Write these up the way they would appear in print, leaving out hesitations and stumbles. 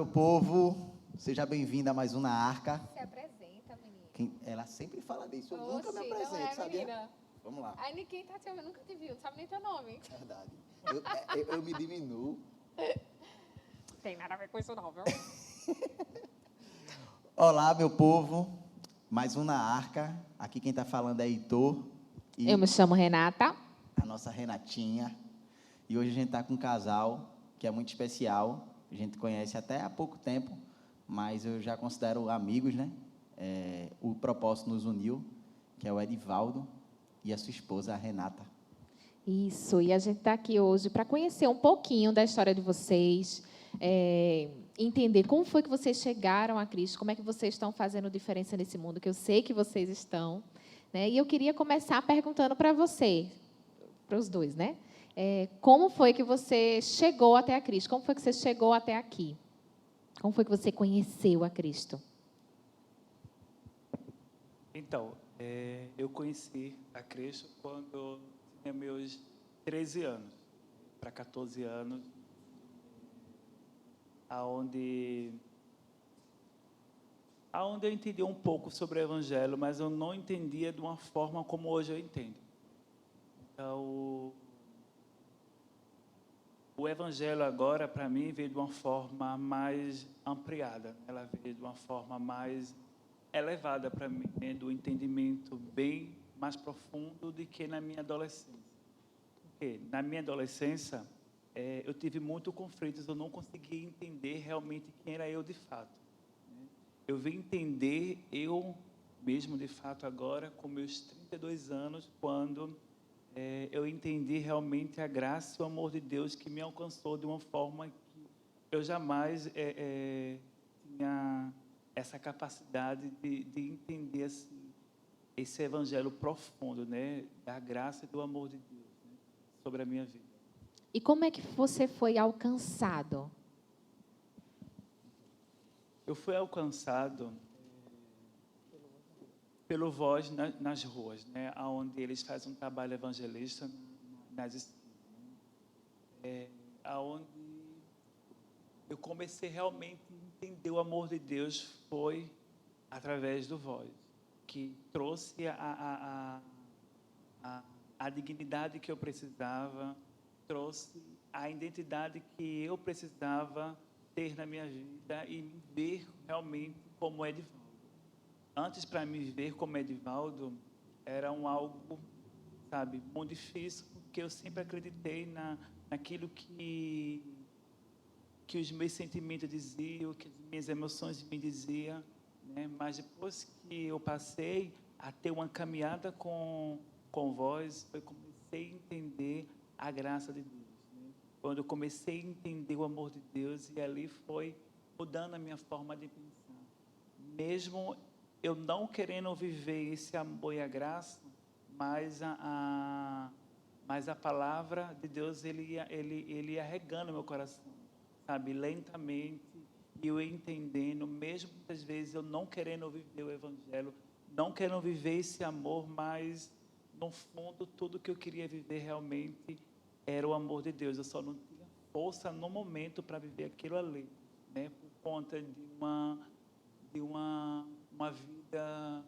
meu povo, seja bem-vindo a mais um Na Arca. Se apresenta, menina. Ela sempre fala disso, eu nunca me Oxi, apresento, não é, sabia? menina. Vamos lá. Aí ninguém tá te ouvindo, nunca te viu, não sabe nem teu nome. Verdade. Eu me diminuo. Tem nada a ver com isso não, viu? Olá, meu povo, mais um Na Arca. Aqui quem está falando é Heitor e Eu me chamo Renata. a nossa Renatinha. E hoje a gente está com um casal que é muito especial. A gente conhece até há pouco tempo, mas eu já considero amigos, né? O propósito nos uniu, que é o Edivaldo e a sua esposa, a Renata. Isso, e a gente está aqui hoje para conhecer um pouquinho da história de vocês, entender como foi que vocês chegaram a Cristo, como é que vocês estão fazendo diferença nesse mundo, que eu sei que vocês estão, né? E eu queria começar perguntando para você, para os dois, né? Como foi que você chegou até a Cristo? Como foi que você chegou até aqui? Como foi que você conheceu a Cristo? Então, eu conheci a Cristo quando eu tinha meus 13 anos, para 14 anos, aonde eu entendi um pouco sobre o Evangelho, mas eu não entendia de uma forma como hoje eu entendo. Então, o Evangelho agora, para mim, veio de uma forma mais ampliada, ela veio de uma forma mais elevada para mim, né, do entendimento bem mais profundo do que na minha adolescência. Porque na minha adolescência, eu tive muitos conflitos, eu não conseguia entender realmente quem era eu de fato. Né? Eu vim entender eu mesmo de fato agora, com meus 32 anos, quando eu entendi realmente a graça e o amor de Deus que me alcançou de uma forma que eu jamais tinha essa capacidade de entender assim, esse evangelho profundo, né, da graça e do amor de Deus, né, sobre a minha vida. E como é que você foi alcançado? Eu fui alcançado pelo Voz nas ruas, né, onde eles fazem um trabalho evangelista nas esquinas, né, aonde eu comecei realmente a entender o amor de Deus foi através do Voz, que trouxe a dignidade que eu precisava, trouxe a identidade que eu precisava ter na minha vida e me ver realmente como Edivaldo. Antes, para me ver como Edivaldo, era algo, sabe, muito difícil, porque eu sempre acreditei naquilo que os meus sentimentos diziam, que as minhas emoções me diziam, né? Mas depois que eu passei a ter uma caminhada com Voz, eu comecei a entender a graça de Deus, né? Quando eu comecei a entender o amor de Deus, e ali foi mudando a minha forma de pensar. Mesmo eu não querendo viver esse amor e a graça, mas mas a palavra de Deus, ele ia regando meu coração, sabe, lentamente, e eu entendendo, mesmo muitas vezes eu não querendo viver o Evangelho, não querendo viver esse amor, mas no fundo tudo que eu queria viver realmente era o amor de Deus. Eu só não tinha força no momento para viver aquilo ali, né, por conta de uma vida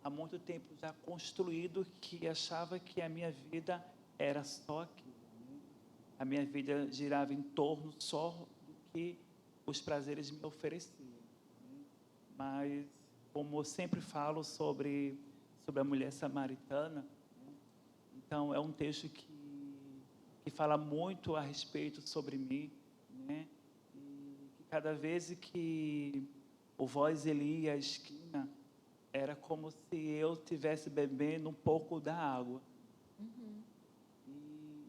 há muito tempo já construído, que achava que a minha vida era só aquilo, né? A minha vida girava em torno só do que os prazeres me ofereciam, né? Mas, como eu sempre falo sobre a mulher samaritana, né? Então, é um texto que fala muito a respeito sobre mim, né? E que cada vez que o Voz ele ia à esquina, era como se eu estivesse bebendo um pouco da água.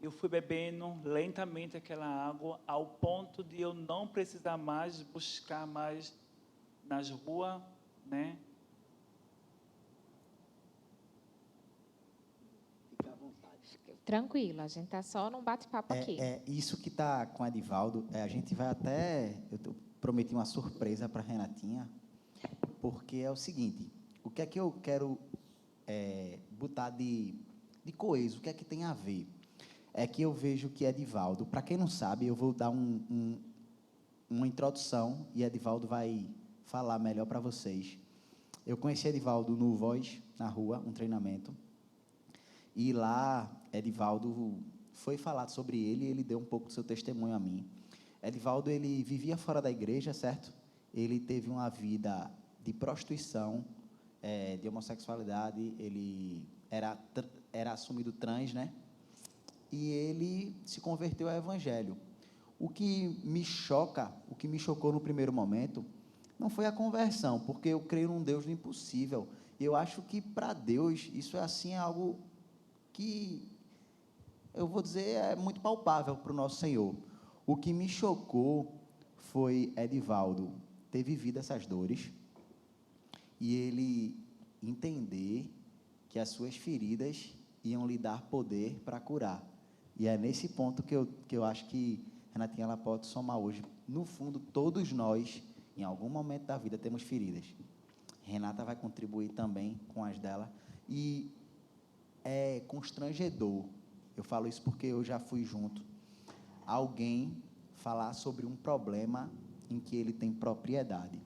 E eu fui bebendo lentamente aquela água, ao ponto de eu não precisar mais buscar mais nas ruas, né? Fica à vontade. Tranquilo, a gente está só num bate-papo aqui. Isso que está com o Edivaldo, a gente vai até... Eu prometi uma surpresa para a Renatinha, porque é o seguinte, o que é que eu quero botar de coeso, o que é que tem a ver? É que eu vejo que Edivaldo, para quem não sabe, eu vou dar um uma introdução e Edivaldo vai falar melhor para vocês. Eu conheci Edivaldo no Voz, na rua, um treinamento. E lá, Edivaldo foi falar sobre ele e ele deu um pouco do seu testemunho a mim. Edivaldo, ele vivia fora da igreja, certo? Ele teve uma vida de prostituição, de homossexualidade, ele era assumido trans, né? E ele se converteu ao evangelho. O que me chocou no primeiro momento, não foi a conversão, porque eu creio num Deus do impossível. E eu acho que, para Deus, isso é algo que, eu vou dizer, é muito palpável para o nosso Senhor. O que me chocou foi Edivaldo ter vivido essas dores e ele entender que as suas feridas iam lhe dar poder para curar. E é nesse ponto que eu acho que Renatinha ela pode somar hoje. No fundo, todos nós, em algum momento da vida, temos feridas. Renata vai contribuir também com as dela. E é constrangedor, eu falo isso porque eu já fui junto, alguém falar sobre um problema em que ele tem propriedade.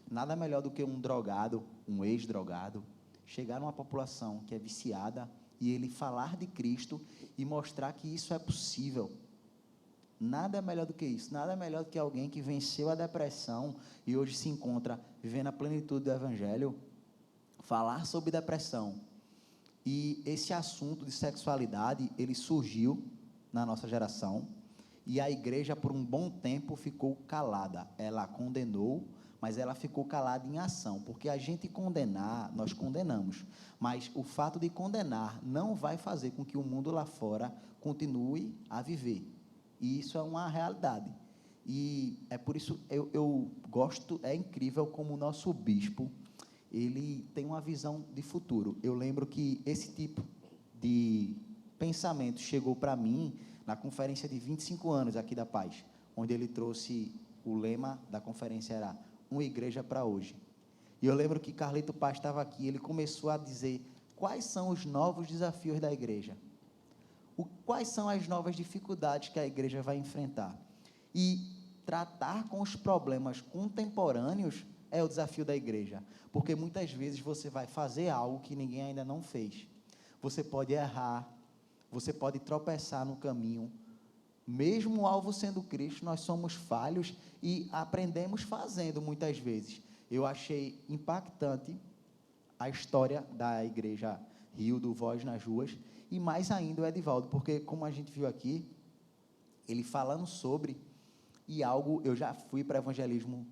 Nada melhor do que um drogado, um ex-drogado, chegar numa população que é viciada e ele falar de Cristo e mostrar que isso é possível. Nada é melhor do que isso. Nada é melhor do que alguém que venceu a depressão e hoje se encontra vivendo a plenitude do Evangelho, falar sobre depressão. E esse assunto de sexualidade, ele surgiu na nossa geração e a igreja, por um bom tempo, ficou calada. Ela condenou, mas ela ficou calada em ação, porque a gente condenar, nós condenamos, mas o fato de condenar não vai fazer com que o mundo lá fora continue a viver. E isso é uma realidade. E é por isso eu gosto, é incrível como o nosso bispo, ele tem uma visão de futuro. Eu lembro que esse tipo de pensamento chegou para mim na conferência de 25 anos aqui da Paz, onde ele trouxe, o lema da conferência era uma igreja para hoje. E eu lembro que Carlito Paz estava aqui, ele começou a dizer quais são os novos desafios da igreja, quais são as novas dificuldades que a igreja vai enfrentar. E tratar com os problemas contemporâneos é o desafio da igreja, porque muitas vezes você vai fazer algo que ninguém ainda não fez. Você pode errar, você pode tropeçar no caminho. Mesmo o alvo sendo Cristo, nós somos falhos e aprendemos fazendo muitas vezes. Eu achei impactante a história da igreja Rio do Voz nas Ruas e mais ainda o Edivaldo, porque como a gente viu aqui, ele falando sobre, e algo, eu já fui para evangelismo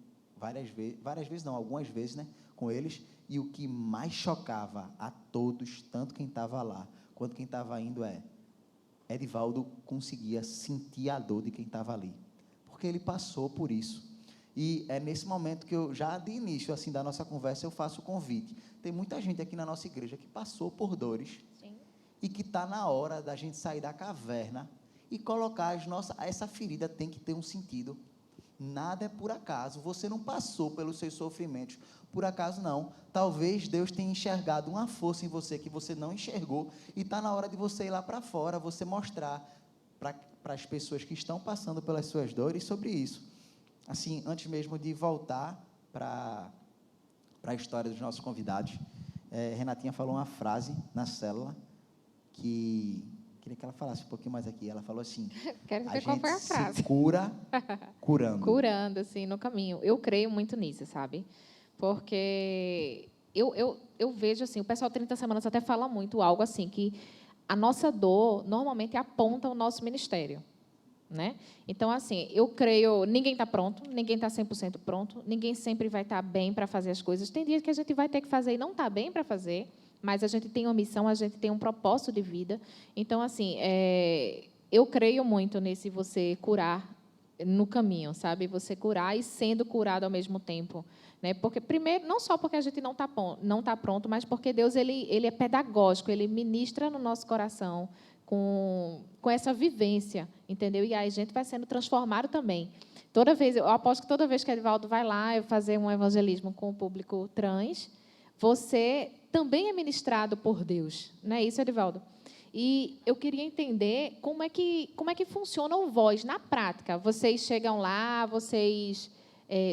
algumas vezes, né, com eles, e o que mais chocava a todos, tanto quem estava lá, quanto quem estava indo Edivaldo conseguia sentir a dor de quem estava ali, porque ele passou por isso. E é nesse momento que eu, já de início, assim, da nossa conversa, eu faço o convite. Tem muita gente aqui na nossa igreja que passou por dores. Sim. E que está na hora da gente sair da caverna e colocar essa ferida tem que ter um sentido. Nada é por acaso. Você não passou pelos seus sofrimentos por acaso, não. Talvez Deus tenha enxergado uma força em você que você não enxergou e está na hora de você ir lá para fora, você mostrar para as pessoas que estão passando pelas suas dores sobre isso. Assim, antes mesmo de voltar para a história dos nossos convidados, Renatinha falou uma frase na célula que queria que ela falasse um pouquinho mais aqui. Ela falou assim: quero saber qual foi a frase. Se cura curando. Curando, assim, no caminho. Eu creio muito nisso, sabe? Porque eu vejo, assim, o pessoal 30 Semanas até fala muito algo assim, que a nossa dor normalmente aponta o nosso ministério. Né? Então, assim, eu creio, ninguém está pronto, ninguém está 100% pronto, ninguém sempre vai estar bem para fazer as coisas. Tem dias que a gente vai ter que fazer e não está bem para fazer, mas a gente tem uma missão, a gente tem um propósito de vida. Então, assim, eu creio muito nesse você curar no caminho, sabe? Você curar e sendo curado ao mesmo tempo. Né? Porque, primeiro, não só porque a gente não está pronto, mas porque Deus ele é pedagógico, ele ministra no nosso coração com essa vivência, entendeu? E aí a gente vai sendo transformado também. Eu aposto que toda vez que Edivaldo vai lá fazer um evangelismo com o público trans, você também é ministrado por Deus. Não é isso, Edivaldo? E eu queria entender como é que funciona o Voz na prática. Vocês chegam lá, vocês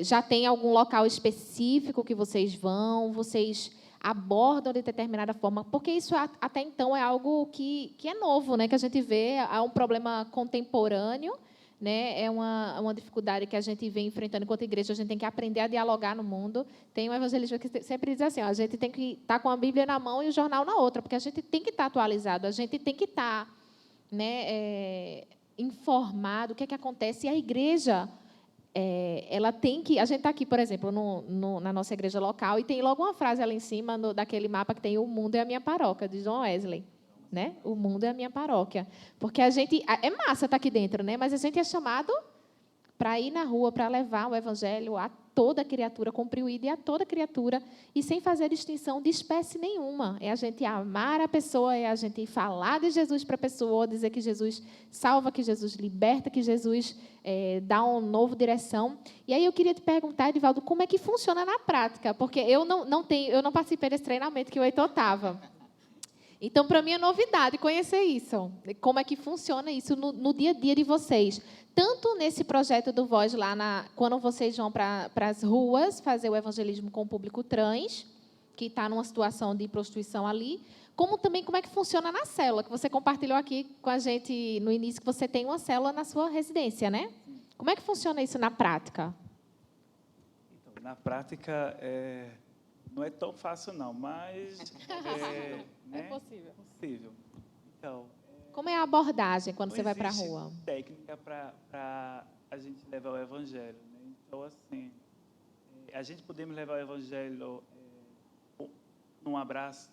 já têm algum local específico que vocês vão, vocês abordam de determinada forma, porque isso até então é algo que é novo, né? Que a gente vê, há um problema contemporâneo, né? É uma dificuldade que a gente vem enfrentando enquanto igreja, a gente tem que aprender a dialogar no mundo. Tem um evangelista que sempre diz assim, ó, a gente tem que estar com a Bíblia na mão e o jornal na outra, porque a gente tem que estar atualizado, a gente tem que estar, né, informado do que acontece, e a igreja... ela tem que... A gente está aqui, por exemplo, na nossa igreja local, e tem logo uma frase ali em cima daquele mapa que tem "O mundo é a minha paróquia", de John Wesley. Né? O mundo é a minha paróquia. Porque a gente... É massa estar aqui dentro, né? Mas a gente é chamado para ir na rua, para levar o evangelho a toda criatura, cumprir o ID a toda criatura, e sem fazer distinção de espécie nenhuma. É a gente amar a pessoa, é a gente falar de Jesus para a pessoa, dizer que Jesus salva, que Jesus liberta, que Jesus dá uma nova direção. E aí eu queria te perguntar, Edivaldo, como é que funciona na prática? Porque eu não participei desse treinamento que o Heitor estava. Então, para mim, é novidade conhecer isso. Como é que funciona isso no dia a dia de vocês. Tanto nesse projeto do Voz, lá quando vocês vão para as ruas fazer o evangelismo com o público trans, que está numa situação de prostituição ali, como também como é que funciona na célula, que você compartilhou aqui com a gente no início, que você tem uma célula na sua residência, né? Como é que funciona isso na prática? Então, na prática, não é tão fácil, não, mas... É possível. Possível. Então, como é a abordagem quando você vai para a existe rua? técnica para a gente levar o evangelho, né? Então, assim, a gente podemos levar o evangelho num abraço,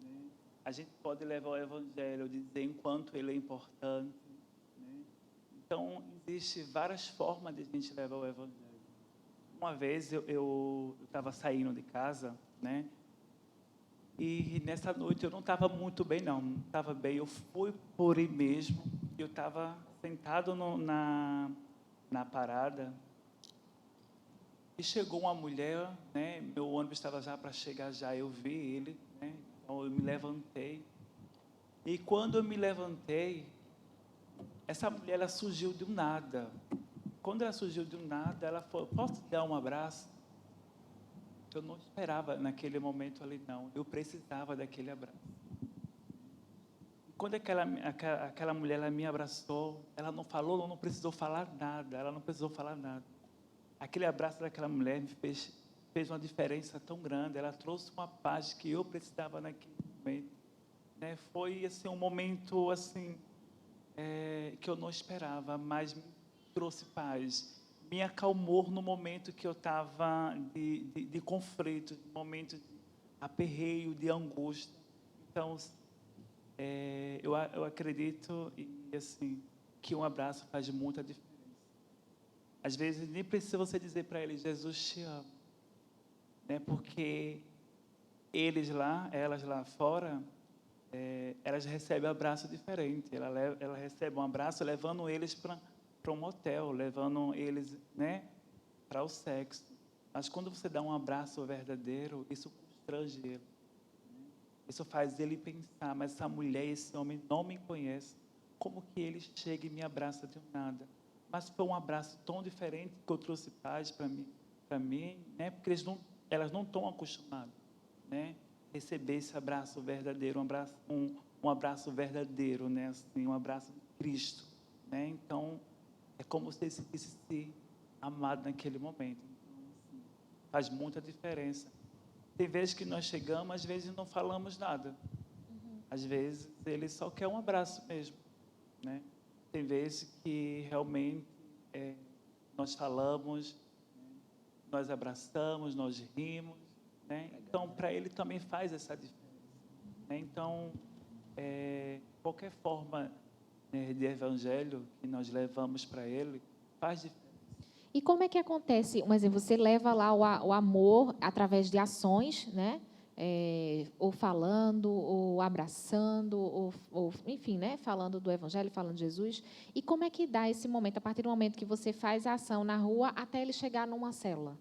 né? A gente pode levar o evangelho, dizer enquanto ele é importante, né? Então, existe várias formas de a gente levar o evangelho. Uma vez eu estava saindo de casa, né? E nessa noite eu não estava muito bem, não estava bem. Eu fui por aí mesmo. Eu estava sentado na parada e chegou uma mulher, né? Meu ônibus estava já para chegar já. Eu vi ele, né? Então eu me levantei. E quando eu me levantei, essa mulher ela surgiu do nada. Quando ela surgiu do nada, ela falou: "Posso te dar um abraço?" Eu não esperava naquele momento ali, não. Eu precisava daquele abraço. Quando aquela mulher ela me abraçou, ela não falou, não precisou falar nada. Ela não precisou falar nada. Aquele abraço daquela mulher me fez uma diferença tão grande. Ela trouxe uma paz que eu precisava naquele momento, né? Foi assim, um momento assim, que eu não esperava, mas me trouxe paz. Me acalmou no momento que eu estava de conflito, no momento de aperreio, de angústia. Então, eu acredito assim, que um abraço faz muita diferença. Às vezes, nem precisa você dizer para ele: "Jesus te ama", né? Porque elas lá fora, elas recebem um abraço diferente. Ela recebe um abraço levando eles para um motel, levando eles, né, para o sexo. Mas quando você dá um abraço verdadeiro, isso constrange ele. Isso faz ele pensar: mas essa mulher, esse homem não me conhece. Como que ele chega e me abraça de nada? Mas foi um abraço tão diferente que eu trouxe paz para mim, né? Porque elas não estão acostumadas, né? Receber esse abraço verdadeiro, um abraço verdadeiro, né? Assim, um abraço de Cristo, né? Então, é como se se sentisse amado naquele momento. Então, assim, faz muita diferença. Tem vezes que nós chegamos, às vezes não falamos nada. Às vezes ele só quer um abraço mesmo, né? Tem vezes que realmente nós falamos, nós abraçamos, nós rimos, né? Então, para ele também faz essa diferença, né? Então, qualquer forma de evangelho que nós levamos para ele faz diferença. E como é que acontece? Um exemplo, você leva lá o amor através de ações, né? Ou falando, ou abraçando, ou enfim, né? Falando do evangelho, falando de Jesus. E como é que dá esse momento, a partir do momento que você faz a ação na rua, até ele chegar numa célula?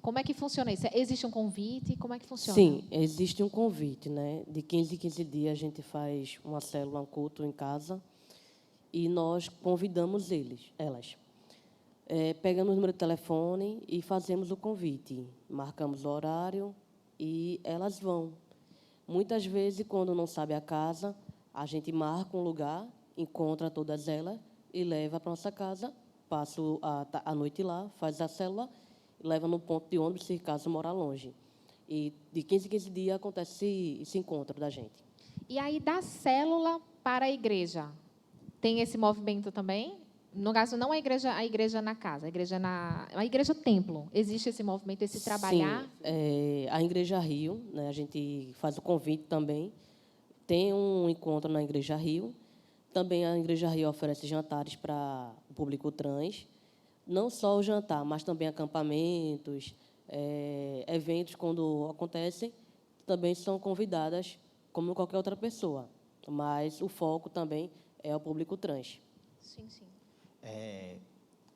Como é que funciona isso? Existe um convite? Como é que funciona? Sim, existe um convite, né? De 15 em 15 dias a gente faz uma célula, um culto em casa e nós convidamos elas. Pegamos o número de telefone e fazemos o convite. Marcamos o horário e elas vão. Muitas vezes, quando não sabe a casa, a gente marca um lugar, encontra todas elas e leva para nossa casa, passa a noite lá, faz a célula, leva no ponto de ônibus, se caso morar longe. E de 15 em 15 dias acontece esse encontro da gente. E aí, da célula para a igreja, tem esse movimento também? No caso, não a igreja na casa, a igreja templo. Existe esse movimento, esse trabalhar? Sim, a Igreja Rio, né, a gente faz o convite também. Tem um encontro na Igreja Rio. Também a Igreja Rio oferece jantares para o público trans. Não só o jantar, mas também acampamentos, eventos, quando acontecem, também são convidadas, como qualquer outra pessoa. Mas o foco também é o público trans. Sim, sim.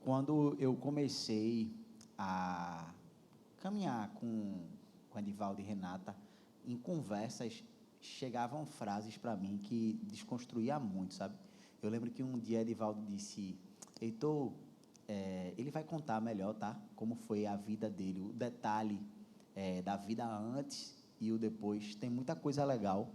Quando eu comecei a caminhar com Edivaldo e Renata, em conversas, chegavam frases para mim que desconstruía muito, sabe? Eu lembro que um dia Edivaldo disse, Heitor, ele vai contar melhor, tá? Como foi a vida dele, o detalhe da vida antes e o depois. Tem muita coisa legal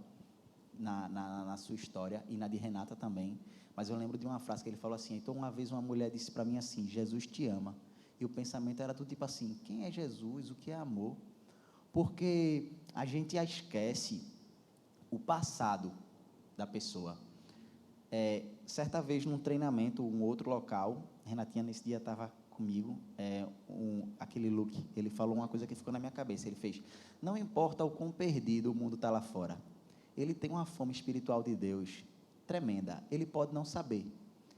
na sua história e na de Renata também. Mas eu lembro de uma frase que ele falou assim, então uma vez uma mulher disse para mim assim, Jesus te ama. E o pensamento era do tipo assim, quem é Jesus, o que é amor? Porque a gente esquece o passado da pessoa. Certa vez num treinamento, um outro local, Renatinha nesse dia estava comigo, aquele look, ele falou uma coisa que ficou na minha cabeça, ele fez, não importa o quão perdido o mundo está lá fora, ele tem uma fome espiritual de Deus tremenda, ele pode não saber.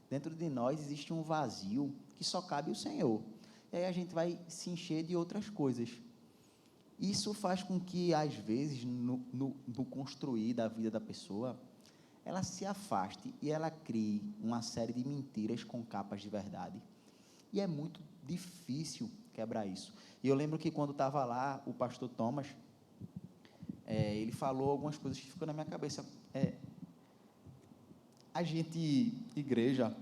Dentro de nós existe um vazio que só cabe o Senhor. E aí a gente vai se encher de outras coisas. Isso faz com que, às vezes, no construir da vida da pessoa, ela se afaste e ela crie uma série de mentiras com capas de verdade. E é muito difícil quebrar isso. E eu lembro que quando estava lá, o pastor Thomas, ele falou algumas coisas que ficou na minha cabeça. A gente, igreja,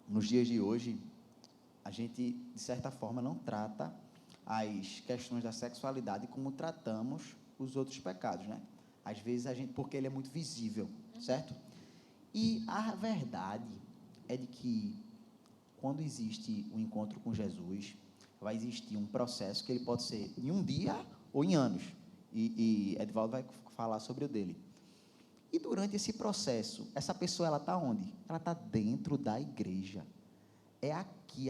nos dias de hoje, a gente, de certa forma, não trata as questões da sexualidade como tratamos os outros pecados, né? Às vezes, porque ele é muito visível, certo? E a verdade é de que, quando existe um encontro com Jesus, vai existir um processo que ele pode ser em um dia ou em anos. E Edivaldo vai falar sobre o dele. E durante esse processo, essa pessoa, ela está onde? Ela está dentro da igreja. Aqui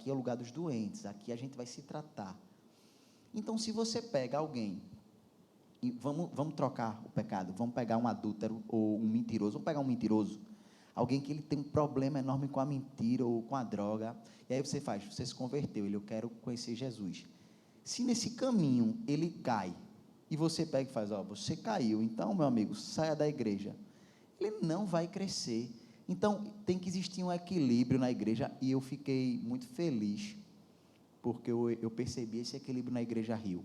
é o lugar dos doentes, aqui a gente vai se tratar. Então, se você pega alguém, e vamos trocar o pecado, vamos pegar um adúltero ou um mentiroso, vamos pegar um mentiroso, alguém que ele tem um problema enorme com a mentira ou com a droga, e aí você se converteu, eu quero conhecer Jesus. Se nesse caminho ele cai, e você pega e faz, você caiu, então, meu amigo, saia da igreja. Ele não vai crescer. Então, tem que existir um equilíbrio na igreja, e eu fiquei muito feliz, porque eu percebi esse equilíbrio na Igreja Rio.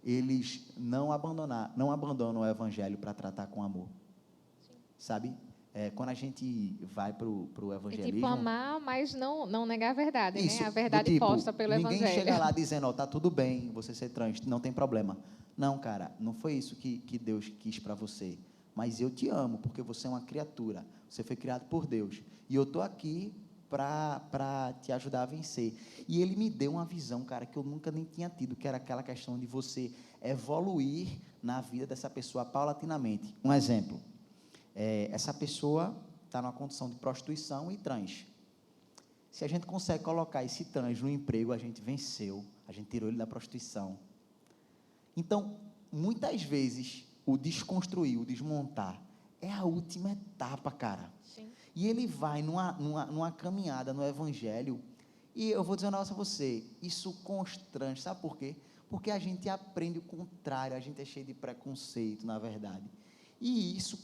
Eles não abandonam o evangelho para tratar com amor. Sim. Sabe? Quando a gente vai para o evangelismo... Tipo, amar, mas não negar a verdade, isso, né? A verdade tipo, posta pelo evangelho. Ninguém chega lá dizendo, tá tudo bem você ser trans, não tem problema. Não, cara, não foi isso que Deus quis para você. Mas eu te amo, porque você é uma criatura. Você foi criado por Deus. E eu estou aqui para te ajudar a vencer. E ele me deu uma visão, cara, que eu nunca nem tinha tido, que era aquela questão de você evoluir na vida dessa pessoa paulatinamente. Um exemplo, essa pessoa está numa condição de prostituição e trans. Se a gente consegue colocar esse trans no emprego, a gente venceu, a gente tirou ele da prostituição. Então, muitas vezes, o desconstruir, o desmontar, é a última etapa, cara. Sim. E ele vai numa caminhada no evangelho, e eu vou dizer um negócio a você, isso constrange, sabe por quê? Porque a gente aprende o contrário, a gente é cheio de preconceito, na verdade. E isso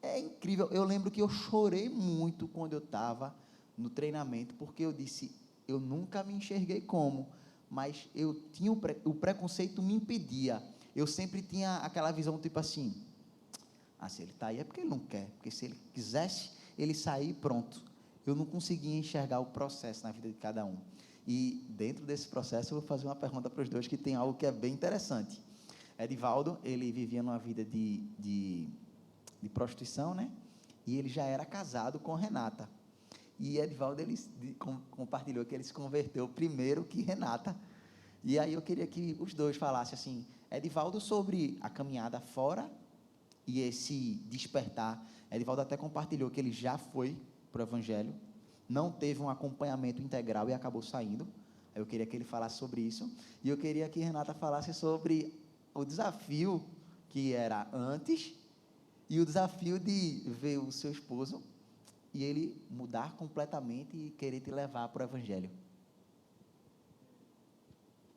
é incrível. Eu lembro que eu chorei muito quando eu estava no treinamento, porque eu disse, eu nunca me enxerguei como, mas eu tinha o preconceito me impedia. Eu sempre tinha aquela visão tipo assim, se ele está aí é porque ele não quer, porque se ele quisesse, ele sair pronto. Eu não conseguia enxergar o processo na vida de cada um. E dentro desse processo eu vou fazer uma pergunta para os dois, que tem algo que é bem interessante. Edivaldo, ele vivia numa vida de prostituição, né? E ele já era casado com Renata. E Edivaldo, ele compartilhou que ele se converteu primeiro que Renata. E aí eu queria que os dois falassem assim, Edivaldo, sobre a caminhada fora e esse despertar. Edivaldo até compartilhou que ele já foi para o Evangelho, não teve um acompanhamento integral e acabou saindo. Eu queria que ele falasse sobre isso. E eu queria que Renata falasse sobre o desafio que era antes e o desafio de ver o seu esposo e ele mudar completamente e querer te levar para o Evangelho.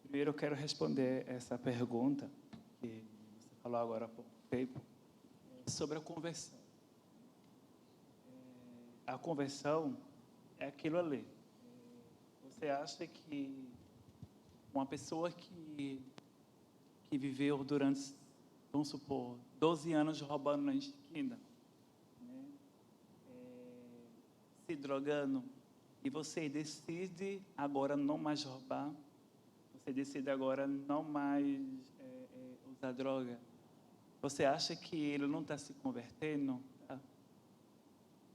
Primeiro eu quero responder essa pergunta que você falou agora há pouco tempo, sobre a conversão. A conversão é aquilo ali. Você acha que uma pessoa que viveu durante, vamos supor, 12 anos roubando na esquina, né? Se drogando, e você decide agora não mais roubar, você decide agora não mais usar droga, você acha que ele não está se convertendo? Tá?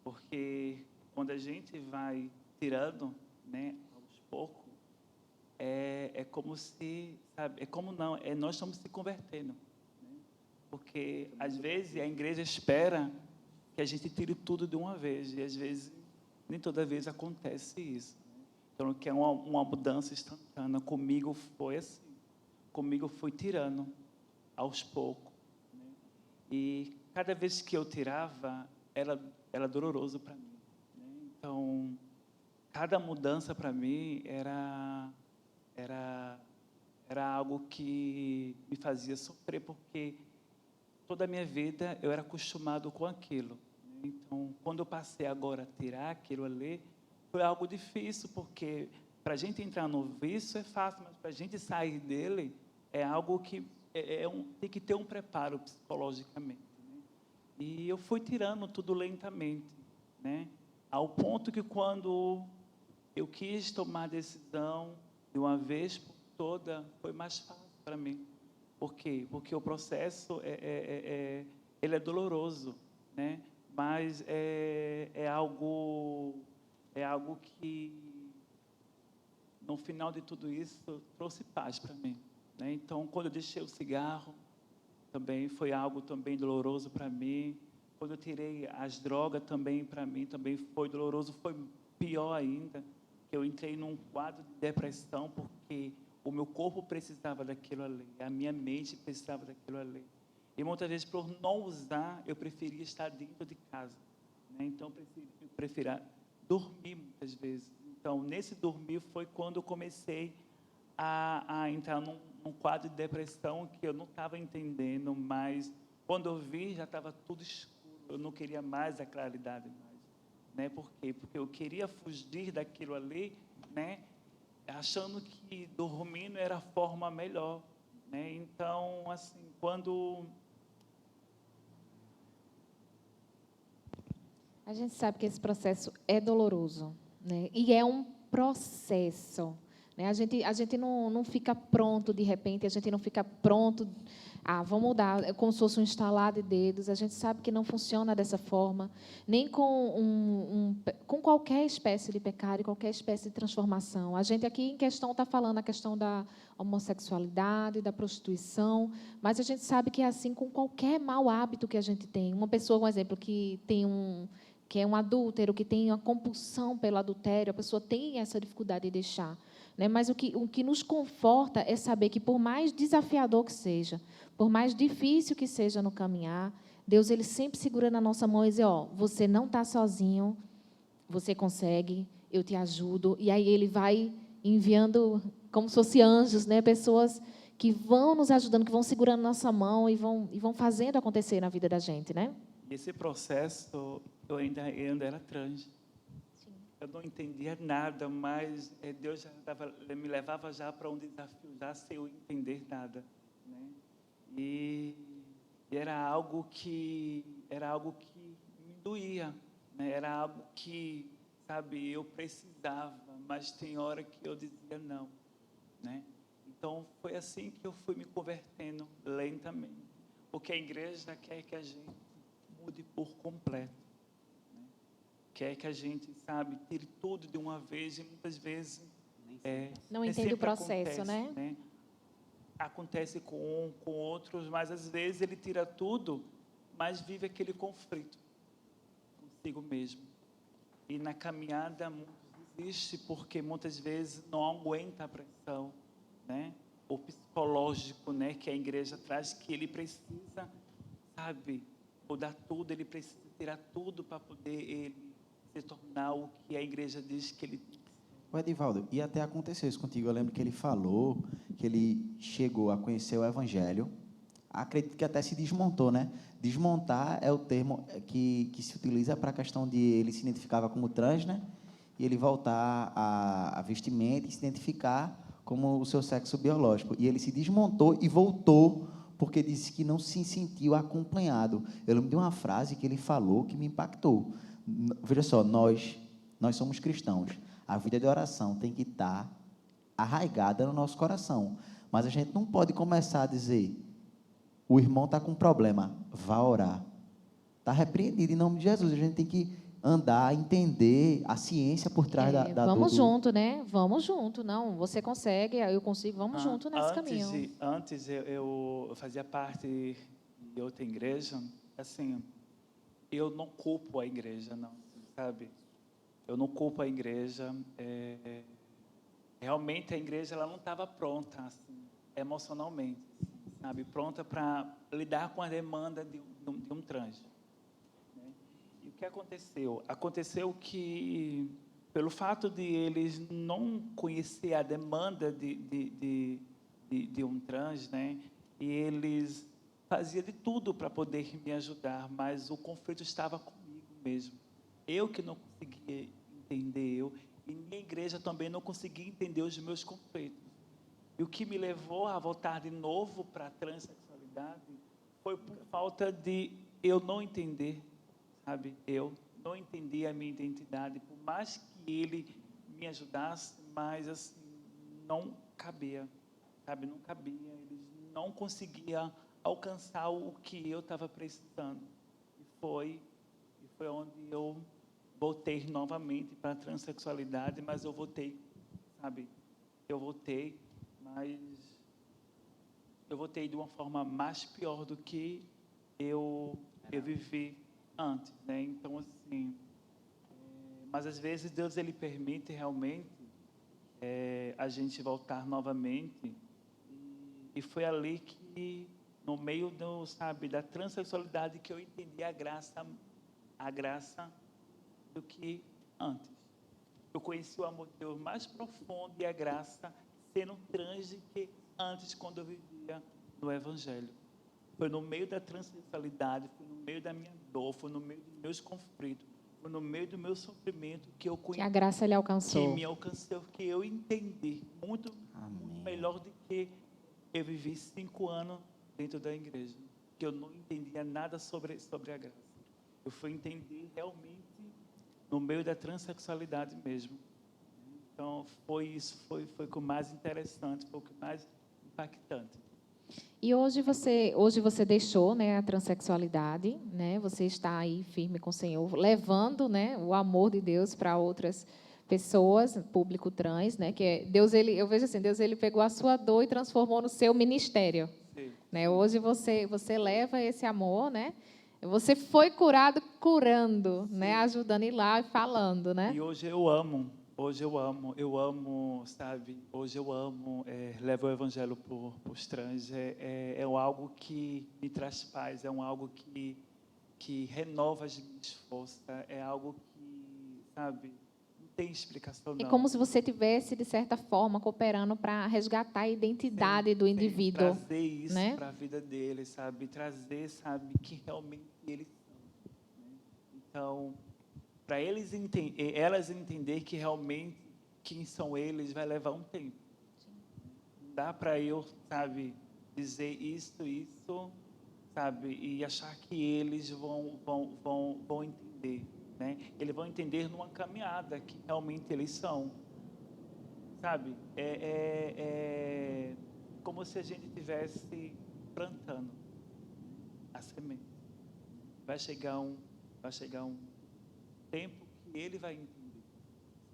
Porque quando a gente vai tirando, né, aos poucos, é como se, sabe, nós estamos se convertendo, né? Porque às vezes a igreja espera que a gente tire tudo de uma vez, e às vezes, nem toda vez acontece isso, né? Então, que é uma mudança instantânea. Comigo foi assim, comigo foi tirando aos poucos, né? E cada vez que eu tirava, era doloroso para mim, né? Então, cada mudança para mim era algo que me fazia sofrer, porque toda a minha vida eu era acostumado com aquilo, né? Então, quando eu passei agora a tirar aquilo ali, foi algo difícil, porque para a gente entrar no vício é fácil, mas para a gente sair dele é algo que tem que ter um preparo psicologicamente, né? E eu fui tirando tudo lentamente, né? Ao ponto que quando eu quis tomar a decisão de uma vez por toda, foi mais fácil para mim. Por quê? Porque o processo ele é doloroso, né? Mas é algo que, no final de tudo isso, trouxe paz para mim, né? Então, quando eu deixei o cigarro, também foi algo também doloroso para mim. Quando eu tirei as drogas, também para mim também foi doloroso, foi pior ainda, que eu entrei num quadro de depressão, porque o meu corpo precisava daquilo ali, a minha mente precisava daquilo ali. E muitas vezes, por não usar, eu preferia estar dentro de casa, né? Então, eu preferia dormir muitas vezes. Então, nesse dormir foi quando eu comecei a entrar num quadro de depressão que eu não estava entendendo, mas quando eu vi, já estava tudo escuro. Eu não queria mais a claridade mais, né? Por quê? Porque eu queria fugir daquilo ali, né? Achando que dormindo era a forma melhor, né? Então, assim, quando A gente sabe que esse processo é doloroso, né? E é um processo, né? A gente não fica pronto de repente, a gente não fica pronto, vamos mudar, é como se fosse um instalar de dedos. A gente sabe que não funciona dessa forma, nem com com qualquer espécie de pecado e qualquer espécie de transformação. A gente aqui em questão está falando a questão da homossexualidade, da prostituição, mas a gente sabe que é assim com qualquer mau hábito que a gente tem. Uma pessoa, um exemplo, que é um adúltero, que tem uma compulsão pelo adultério, a pessoa tem essa dificuldade de deixar, né? Mas o que nos conforta é saber que, por mais desafiador que seja, por mais difícil que seja no caminhar, Deus ele sempre segura na nossa mão e diz, você não está sozinho, você consegue, eu te ajudo. E aí Ele vai enviando, como se fossem anjos, né? Pessoas que vão nos ajudando, que vão segurando nossa mão e vão fazendo acontecer na vida da gente, né? esse processo, eu ainda era trans. Sim. eu não entendia nada, mas Deus me levava já para um desafio, já sem eu entender nada, né? E era algo que me doía, né? Era algo que, sabe, eu precisava, mas tem hora que eu dizia não, né? Então foi assim que eu fui me convertendo lentamente, porque a igreja quer que a gente mude por completo, né? Quer que a gente, sabe, tire tudo de uma vez, e muitas vezes Não nem entende o sempre processo, acontece, né? Acontece com um, com outros, mas às vezes ele tira tudo, mas vive aquele conflito consigo mesmo. E na caminhada muitos desistem porque muitas vezes não aguenta a pressão, né? O psicológico, né, que a igreja traz, que ele precisa, sabe, mudar tudo, ele precisa tirar tudo para poder ele se tornar o que a igreja diz que ele. O Edivaldo, e até aconteceu isso contigo. Eu lembro que ele falou que ele chegou a conhecer o Evangelho. Acredito que até se desmontou, né? Desmontar é o termo que se utiliza para a questão de ele se identificava como trans, né? E ele voltar a vestimenta e se identificar como o seu sexo biológico. E ele se desmontou e voltou porque disse que não se sentiu acompanhado. Eu lembro de uma frase que ele falou que me impactou. Veja só, nós somos cristãos. A vida de oração tem que estar arraigada no nosso coração. Mas a gente não pode começar a dizer, o irmão está com um problema, vá orar. Está repreendido em nome de Jesus. A gente tem que andar, entender a ciência por trás da Vamos dor. junto, né? Vamos junto. Não, você consegue, eu consigo. Vamos junto nesse caminho. Antes eu fazia parte de outra igreja, assim, eu não culpo a igreja, não, sabe? Eu não culpo a igreja. Realmente a igreja ela não estava pronta, assim, emocionalmente, sabe? Pronta para lidar com a demanda de um trans. Né? E o que aconteceu? Aconteceu que, pelo fato de eles não conhecer a demanda de um trans, né? E eles faziam de tudo para poder me ajudar, mas o conflito estava comigo mesmo. Eu que não conseguia entender, e minha igreja também não conseguia entender os meus conflitos. E o que me levou a voltar de novo para a transexualidade foi por falta de eu não entender, sabe? Eu não entendia a minha identidade, por mais que ele me ajudasse, mas assim, não cabia, sabe? Não cabia, eles não conseguiam alcançar o que eu estava precisando. E foi onde eu voltei novamente para a transexualidade, mas eu voltei, sabe? Mas eu voltei de uma forma mais pior do que eu vivi antes, né? Então, assim, mas às vezes Deus ele permite realmente a gente voltar novamente, e foi ali que, no meio da transexualidade, que eu entendi a graça do que antes. Eu conheci o amor de Deus mais profundo e a graça sendo trans do que antes, quando eu vivia no Evangelho. Foi no meio da transexualidade, foi no meio da minha dor, foi no meio dos meus conflitos, foi no meio do meu sofrimento que eu conheci. Que a graça lhe alcançou. Que me alcançou, que eu entendi muito melhor do que eu vivi 5 anos dentro da igreja, que eu não entendia nada sobre a graça. Eu fui entender realmente no meio da transexualidade mesmo. Então, foi o que mais interessante, foi o que mais impactante. E hoje você deixou, né, a transexualidade, né? Você está aí firme com o Senhor, levando, né, o amor de Deus para outras pessoas, público trans, né? Que eu vejo assim, Deus ele pegou a sua dor e transformou no seu ministério, Sim. né? Hoje você leva esse amor, né? Você foi curado curando, né? Ajudando a ir lá e falando, né? E hoje eu amo, sabe? Hoje eu amo levar o evangelho para os trans. É algo que me traz paz, é algo que renova as minhas forças, é algo que, sabe, não tem explicação, não. É como se você tivesse, de certa forma, cooperando para resgatar a identidade do indivíduo. Trazer isso, né, para a vida deles, sabe? Trazer, sabe, que realmente eles são. Né? Então, para elas entender que realmente quem são eles vai levar um tempo. Não dá para eu, sabe, dizer isso, sabe, e achar que eles vão entender, né? Eles vão entender numa caminhada que realmente eles são, sabe? É como se a gente estivesse plantando a semente. Vai chegar um tempo que ele vai entender,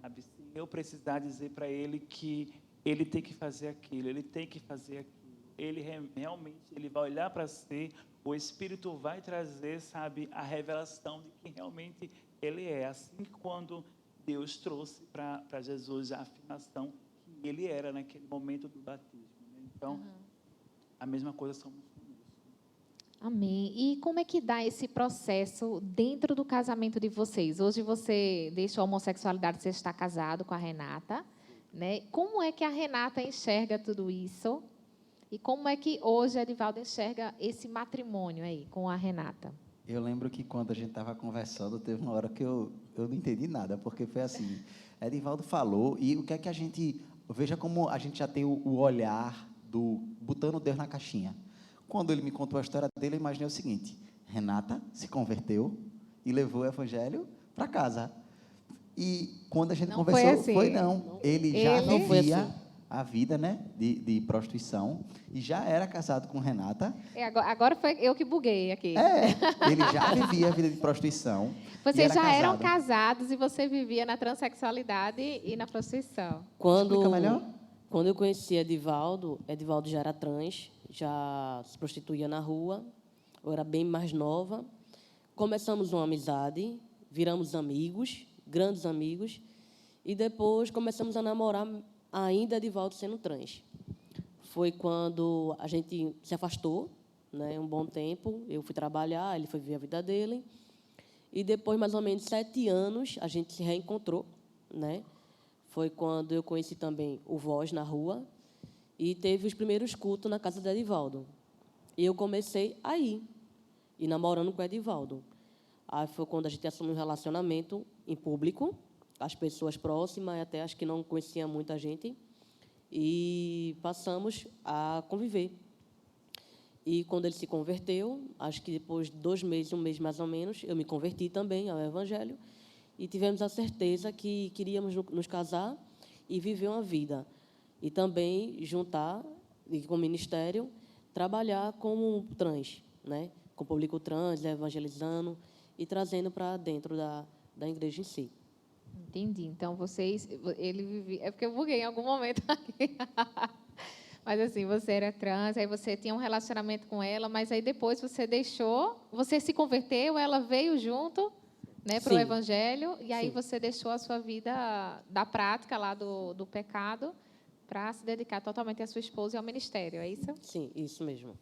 sabe? Se eu precisar dizer para ele que ele tem que fazer aquilo, ele tem que fazer aquilo, ele realmente ele vai olhar para si, o Espírito vai trazer, sabe, a revelação de quem realmente ele é. Assim quando Deus trouxe para Jesus a afirmação que ele era naquele momento do batismo, né? Então, a mesma coisa somos conosco. Amém. E como é que dá esse processo dentro do casamento de vocês? Hoje você deixou a homossexualidade, você está casado com a Renata, né? Como é que a Renata enxerga tudo isso? E como é que hoje a Edivaldo enxerga esse matrimônio aí com a Renata? Eu lembro que quando a gente estava conversando, teve uma hora que eu não entendi nada, porque foi assim, Edivaldo falou, e o que é que a gente... Veja como a gente já tem o olhar do botando Deus na caixinha. Quando ele me contou a história dele, eu imaginei o seguinte, Renata se converteu e levou o evangelho para casa. E quando a gente Não conversou, foi assim. ele já Ele- vivia a vida, né, de prostituição, e já era casado com Renata. Agora foi eu que buguei aqui. Ele já vivia a vida de prostituição. e Vocês era já eram casado. casados e você vivia na transexualidade e na prostituição. Explica melhor? Quando eu conheci Edivaldo já era trans, já se prostituía na rua, eu era bem mais nova. Começamos uma amizade, viramos amigos, grandes amigos, e depois começamos a namorar ainda Edivaldo sendo trans. Foi quando a gente se afastou, né, um bom tempo, eu fui trabalhar, ele foi viver a vida dele, e depois, mais ou menos 7 anos, a gente se reencontrou, né? Foi quando eu conheci também o Voz na rua e teve os primeiros cultos na casa de Edivaldo. E eu comecei a ir, e namorando com o Edivaldo. Aí foi quando a gente assumiu um relacionamento em público, as pessoas próximas, até as que não conheciam muita gente, e passamos a conviver. E quando ele se converteu, acho que depois de 2 meses, 1 mês mais ou menos, eu me converti também ao Evangelho e tivemos a certeza que queríamos nos casar e viver uma vida. E também juntar, e com o ministério, trabalhar como trans, né? Com o público trans, evangelizando e trazendo para dentro da igreja em si. Entendi. Então, ele vivia... É porque eu buguei em algum momento aqui. Mas, assim, você era trans, aí você tinha um relacionamento com ela, mas aí depois você deixou, você se converteu, ela veio junto, né, para o Sim. Evangelho, e aí Sim. você deixou a sua vida da prática lá do pecado para se dedicar totalmente à sua esposa e ao ministério, é isso? Sim, isso mesmo.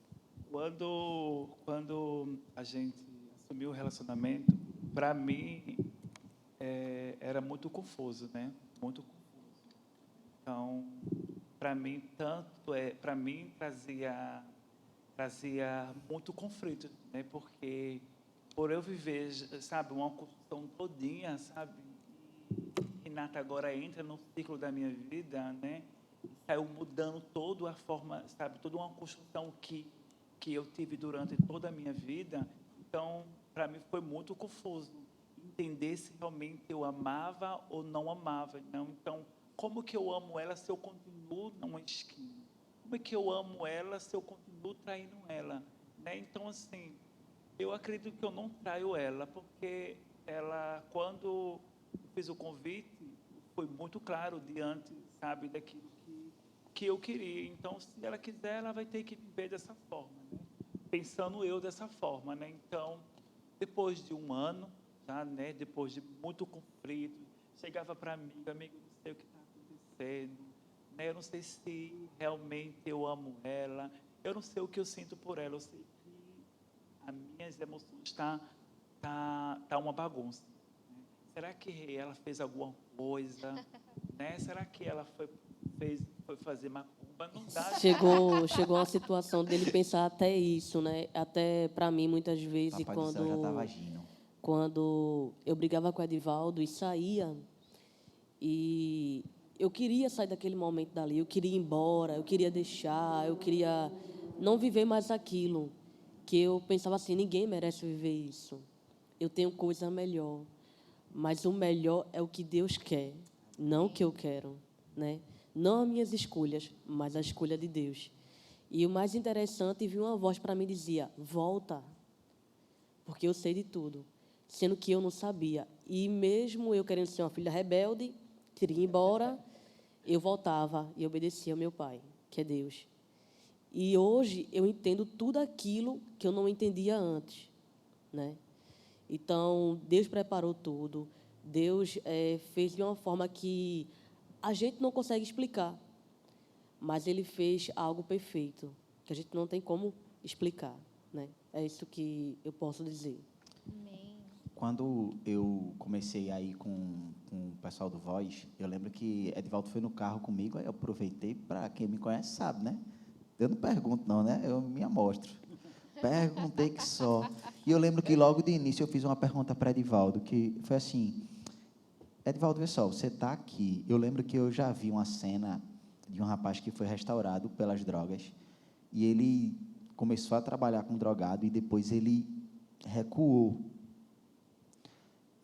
Quando a gente assumiu o relacionamento, para mim era muito confuso, né? Muito confuso. Então, para mim trazia muito conflito, né? Porque por eu viver, sabe, uma construção todinha, sabe? E Renata agora entra no ciclo da minha vida, né? Saiu mudando toda a forma, sabe, toda uma construção que eu tive durante toda a minha vida. Então, para mim foi muito confuso entender se realmente eu amava ou não amava. Não? Então, como que eu amo ela se eu continuo numa esquina? Como é que eu amo ela se eu continuo traindo ela? Né? Então, assim, eu acredito que eu não traio ela, porque ela, quando eu fiz o convite, foi muito claro diante, sabe, daquilo que eu queria. Então, se ela quiser, ela vai ter que viver dessa forma, né? Pensando eu dessa forma, né? Então, depois de 1 ano, tá, né? Depois de muito conflito, chegava para amigo, não sei o que está acontecendo, né? Eu não sei se realmente eu amo ela, eu não sei o que eu sinto por ela, eu sei que as minhas emoções tá uma bagunça. Né? Será que ela fez alguma coisa? Né? Será que ela foi fazer macumba? Não dá. Chegou a situação dele pensar até isso, né? Até para mim muitas vezes Papai do céu já estava agindo. quando eu brigava com o Edivaldo e saía, e eu queria sair daquele momento dali, eu queria ir embora, eu queria deixar, eu queria não viver mais aquilo, que eu pensava assim, ninguém merece viver isso. Eu tenho coisa melhor, mas o melhor é o que Deus quer, não o que eu quero, né? Não as minhas escolhas, mas a escolha de Deus. E o mais interessante, vi uma voz para mim que dizia, volta, porque eu sei de tudo, sendo que eu não sabia. E mesmo eu querendo ser uma filha rebelde, queria ir embora, eu voltava e obedecia ao meu pai, que é Deus. E hoje eu entendo tudo aquilo que eu não entendia antes, né? Então, Deus preparou tudo, Deus fez de uma forma que a gente não consegue explicar, mas Ele fez algo perfeito, que a gente não tem como explicar, né? É isso que eu posso dizer. Amém. Quando eu comecei aí com o pessoal do Voz, eu lembro que Edivaldo foi no carro comigo, aí eu aproveitei, para quem me conhece sabe, né? Eu não pergunto não, né? Eu me amostro. Perguntei que só. E eu lembro que logo de início eu fiz uma pergunta para Edivaldo, que foi assim, Edivaldo, vê só, você está aqui. Eu lembro que eu já vi uma cena de um rapaz que foi restaurado pelas drogas, e ele começou a trabalhar com drogado, e depois ele recuou.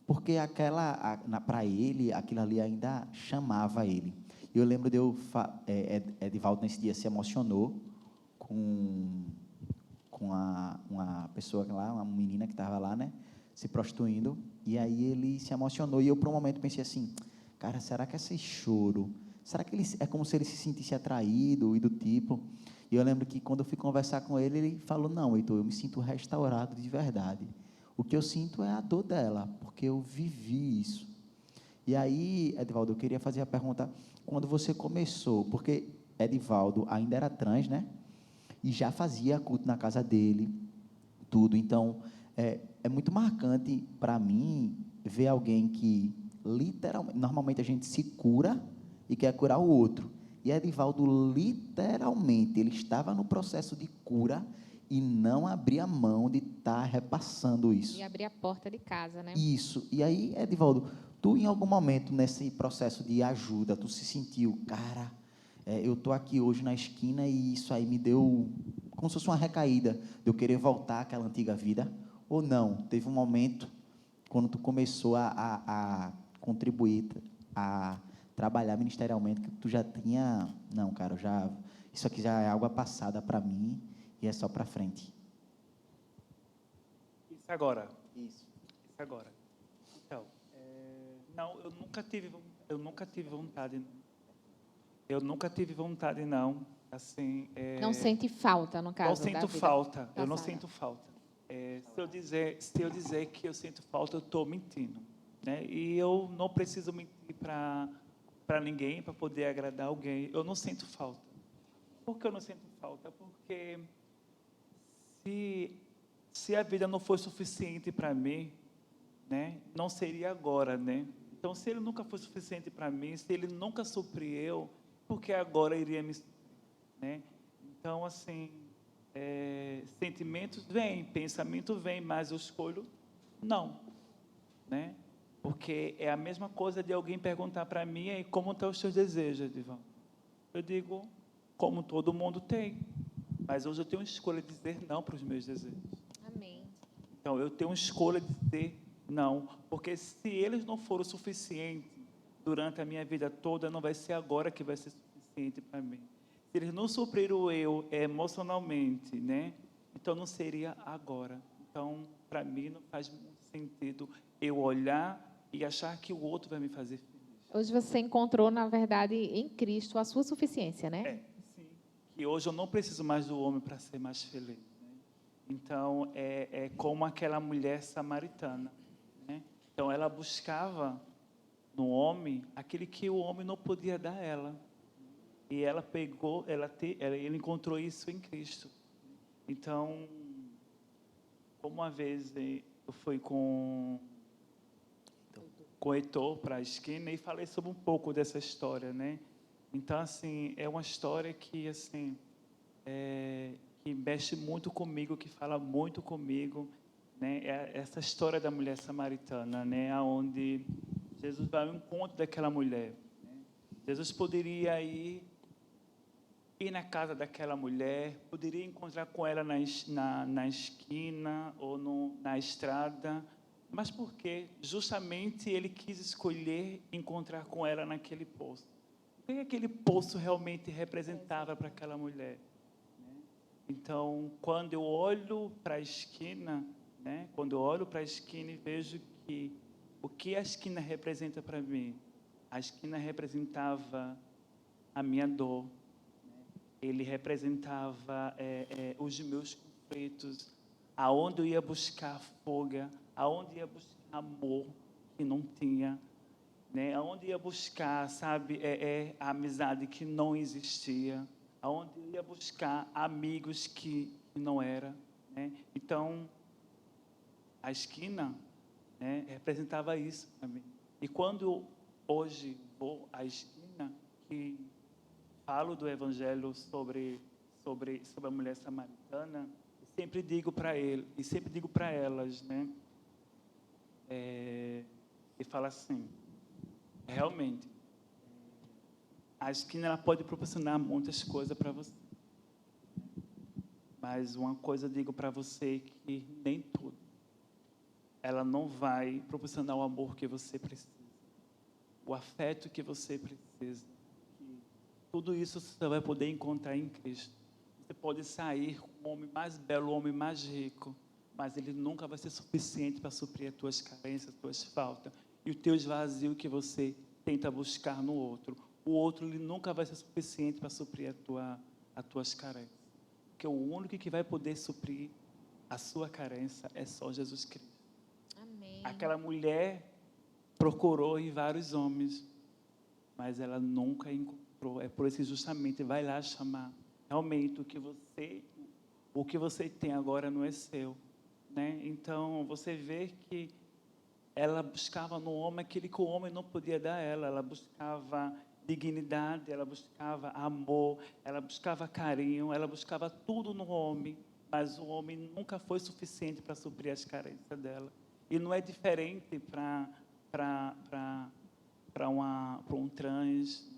Porque para ele, aquilo ali ainda chamava ele. E eu lembro de Edivaldo nesse dia se emocionou com uma pessoa lá, uma menina que estava lá, né, se prostituindo, e aí ele se emocionou, e eu por um momento pensei assim, cara, será que esse choro, será que ele, é como se ele se sentisse atraído e do tipo, e eu lembro que quando eu fui conversar com ele, ele falou, não, Heitor, eu me sinto restaurado de verdade, o que eu sinto é a dor dela, porque eu vivi isso. E aí, Edivaldo, eu queria fazer a pergunta, quando você começou, porque Edivaldo ainda era trans, né? E já fazia culto na casa dele, tudo. Então, é muito marcante para mim ver alguém que, literalmente, normalmente a gente se cura e quer curar o outro. E Edivaldo, literalmente, ele estava no processo de cura e não abria mão de estar repassando isso. E abrir a porta de casa, né? Isso. E aí, Edivaldo, tu em algum momento nesse processo de ajuda, tu se sentiu, cara, eu estou aqui hoje na esquina e isso aí me deu como se fosse uma recaída de eu querer voltar àquela antiga vida? Ou não? Teve um momento, quando tu começou a contribuir, a trabalhar ministerialmente, que tu já tinha, não, cara, isso aqui já é água passada para mim e é só para frente. Isso agora. Isso. Isso agora. Então, não, eu nunca tive vontade. Eu nunca tive vontade, não. Assim, Não sente falta, no caso, não sinto da vida falta. Eu não passada. sinto falta. Se eu dizer que eu sinto falta, eu estou mentindo, né? E eu não preciso mentir para ninguém, para poder agradar alguém. Eu não sinto falta. Por que eu não sinto falta? Porque se a vida não for suficiente para mim, né, não seria agora, né? Então, se ele nunca foi suficiente para mim, se ele nunca supriu, por que agora iria me suprir, né? Então, assim, sentimentos vêm, pensamento vem, mas eu escolho não, né? Porque é a mesma coisa de alguém perguntar para mim, aí, como estão os seus desejos, Divan? Eu digo, como todo mundo tem, mas hoje eu tenho escolha de dizer não para os meus desejos. Amém. Então, eu tenho escolha de dizer não, porque se eles não forem o suficiente durante a minha vida toda, não vai ser agora que vai ser suficiente para mim. Se eles não suprirem o eu emocionalmente, né? Então, não seria agora. Então, para mim, não faz muito sentido eu olhar e achar que o outro vai me fazer feliz. Hoje você encontrou, na verdade, em Cristo a sua suficiência, né? Sim. Que hoje eu não preciso mais do homem para ser mais feliz. Né? Então, é como aquela mulher samaritana. Né? Então, ela buscava no homem aquele que o homem não podia dar a ela. E ela pegou, ele encontrou isso em Cristo. Então, como uma vez eu fui com o Heitor para a esquina e falei sobre um pouco dessa história, né? Então, assim, é uma história que, assim, que mexe muito comigo, que fala muito comigo. né, é essa história da mulher samaritana, né, onde Jesus vai ao encontro daquela mulher. Né? Jesus poderia ir na casa daquela mulher, poderia encontrar com ela na esquina ou na estrada, mas por quê? Justamente ele quis escolher encontrar com ela naquele poço. O que aquele poço realmente representava para aquela mulher? Então, quando eu olho para a esquina, né? Quando eu olho para a esquina e vejo que o que a esquina representa para mim, a esquina representava a minha dor, ele representava os meus conflitos, aonde eu ia buscar folga, aonde ia buscar amor que não tinha, né? Aonde ia buscar, sabe, a amizade que não existia, aonde eu ia buscar amigos que não era, né? Então, a esquina, né, representava isso para mim. E quando hoje vou à esquina, que falo do evangelho sobre a mulher samaritana, sempre digo para ele e sempre digo para elas, né? E falo assim, realmente, a esquina ela pode proporcionar muitas coisas para você, mas uma coisa eu digo para você que nem tudo. Ela não vai proporcionar o amor que você precisa, o afeto que você precisa. Tudo isso você vai poder encontrar em Cristo. Você pode sair com o homem mais belo, o homem mais rico, mas ele nunca vai ser suficiente para suprir as tuas carências, as tuas faltas e o teu vazio que você tenta buscar no outro. O outro ele nunca vai ser suficiente para suprir as tuas carências, porque o único que vai poder suprir a sua carência é só Jesus Cristo. Amém. Aquela mulher procurou em vários homens, mas ela nunca encontrou. É por isso que justamente vai lá chamar. Realmente o que você tem agora não é seu, né? Então você vê que ela buscava no homem aquilo que o homem não podia dar a ela. Ela buscava dignidade, ela buscava amor, ela buscava carinho, ela buscava tudo no homem, mas o homem nunca foi suficiente para suprir as carências dela. E não é diferente para um trans,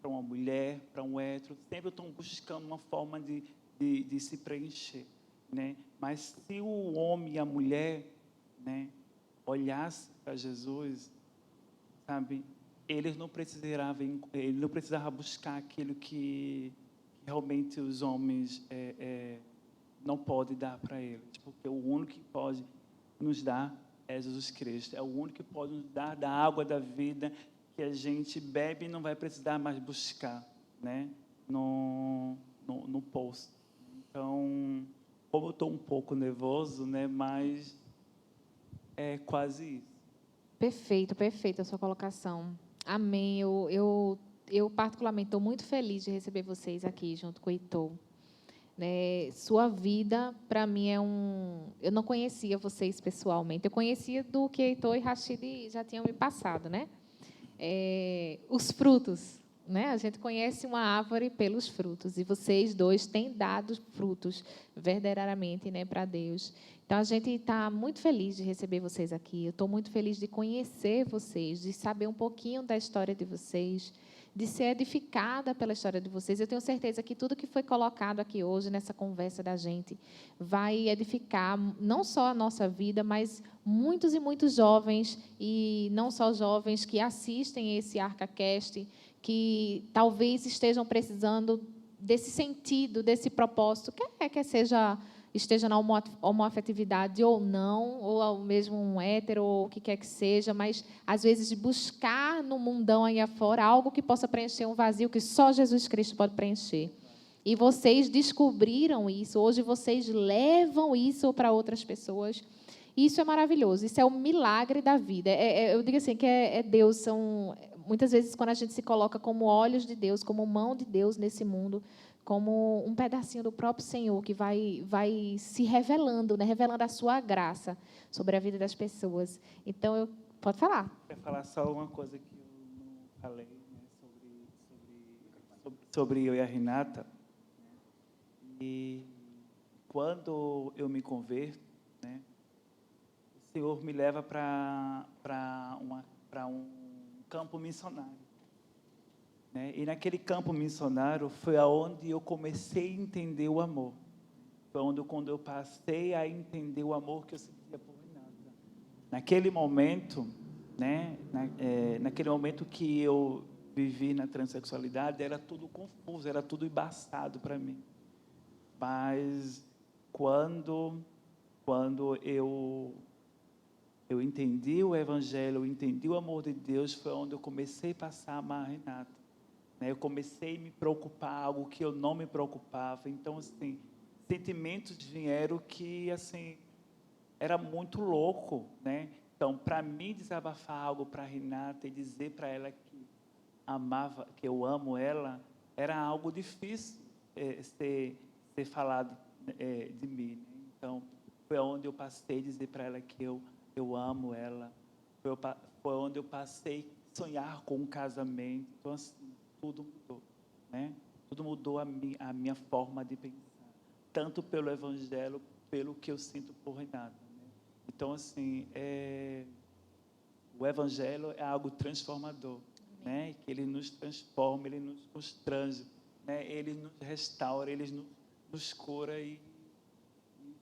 para uma mulher, para um hétero. Sempre estão buscando uma forma de se preencher, né? Mas se o homem e a mulher, né, olhassem para Jesus, sabe, ele não precisava buscar aquilo que realmente os homens não podem dar para eles, porque o único que pode nos dar é Jesus Cristo, é o único que pode nos dar da água da vida que a gente bebe e não vai precisar mais buscar, né, no poço. Então, como eu estou um pouco nervoso, né, mas é quase isso. Perfeito, perfeita a sua colocação. Amém. Eu particularmente estou muito feliz de receber vocês aqui junto com o Heitor. Né? Sua vida, para mim, eu não conhecia vocês pessoalmente. Eu conhecia do que Heitor e Rachid já tinham me passado, né? Os frutos, né? A gente conhece uma árvore pelos frutos, e vocês dois têm dado frutos verdadeiramente, né, para Deus. Então, a gente está muito feliz de receber vocês aqui. Eu estou muito feliz de conhecer vocês, de saber um pouquinho da história de vocês, de ser edificada pela história de vocês. Eu tenho certeza que tudo que foi colocado aqui hoje, nessa conversa da gente, vai edificar não só a nossa vida, mas muitos e muitos jovens, e não só jovens que assistem esse ArcaCast, que talvez estejam precisando desse sentido, desse propósito, quer seja esteja na homoafetividade ou não, ou mesmo um hétero, ou o que quer que seja, mas, às vezes, buscar no mundão aí afora algo que possa preencher um vazio que só Jesus Cristo pode preencher. E vocês descobriram isso, hoje vocês levam isso para outras pessoas. Isso é maravilhoso, isso é o milagre da vida. Eu digo assim, que é Deus, muitas vezes, quando a gente se coloca como olhos de Deus, como mão de Deus nesse mundo, como um pedacinho do próprio Senhor que vai se revelando, né? Revelando a sua graça sobre a vida das pessoas. Então, pode falar. Quero falar só uma coisa que eu não falei, né, sobre eu e a Renata. E quando eu me converto, né, Senhor me leva para um campo missionário, né? E naquele campo missionário foi aonde eu comecei a entender o amor. Foi quando eu passei a entender o amor que eu sentia por Renata. Naquele momento, né? Naquele momento que eu vivi na transexualidade, era tudo confuso, era tudo embaçado para mim. Mas quando eu entendi o Evangelho, eu entendi o amor de Deus, foi onde eu comecei a passar a amar a Renata, né? Eu comecei a me preocupar, algo que eu não me preocupava. Então, assim, sentimentos vieram que, assim, era muito louco, né? Então, para mim, desabafar algo para a Renata e dizer para ela que amava, que eu amo ela, era algo difícil ser falado de mim, né? Então, foi onde eu passei a dizer para ela que eu amo ela. Foi onde eu passei a sonhar com um casamento. Então, assim, tudo mudou, né? Tudo mudou a minha forma de pensar, tanto pelo Evangelho, pelo que eu sinto por Renata, né? Então, assim, o Evangelho é algo transformador, né? Que ele nos transforma, ele nos constrange, né? Ele nos restaura, ele nos cura. E